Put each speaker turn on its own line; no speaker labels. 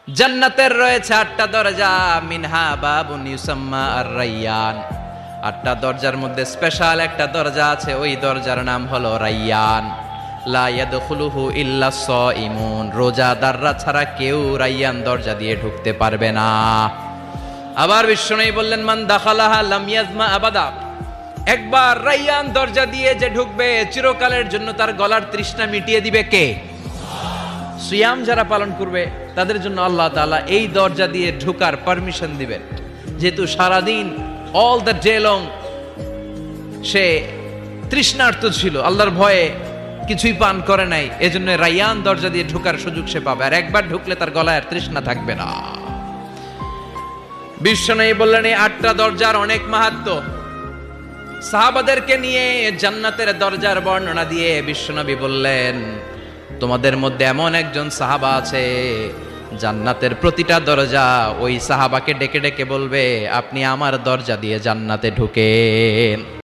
জান্নাতের রয়েছে 8টা দরজা, মিনহা বাবুন ইউসাম্মা আর রাইয়ান। 8টা দরজার মধ্যে স্পেশাল একটা দরজা আছে, ওই দরজার নাম হলো রাইয়ান। লা ইয়াদখুলুহু ইল্লা সাইমুন, রোজাদাররা ছাড়া কেউ রাইয়ান দরজা দিয়ে ঢুকতে পারবে না। আবার বিশ্বনবী বললেন, মান দাখালাহা লাম ইয়াজমা আবাদা, একবার রাইয়ান দরজা দিয়ে যে ঢুকবে চিরকালের জন্য তার গলার তৃষ্ণা মিটিয়ে দিবে কে? সিয়াম যারা পালন করবে তাদের জন্য আল্লাহ তাআলা এই দরজা দিয়ে ঢোকার পারমিশন দিবেন। যেহেতু সারাদিন অল দ্য ডে লং সে তৃষ্ণার্ত ছিল, আল্লাহর ভয়ে কিছুই পান করে নাই, এজন্য রাইয়ান দরজা দিয়ে ঢোকার সুযোগ সে পাবে, আর একবার ঢুকলে তার গলায় আর তৃষ্ণা থাকবে না। বিশ্বনবী বললেন এই 8টা দরজার অনেক মাহাত্ম্য। সাহাবাদেরকে নিয়ে জান্নাতের দরজার বর্ণনা দিয়ে বিশ্বনবী বললেন, তোমাদের মধ্যে এমন একজন সাহাবা আছে, জান্নাতের প্রতিটা দরজা ওই সাহাবাকে ডেকে ডেকে বলবে, আপনি আমার দরজা দিয়ে জান্নাতে ঢুকেন।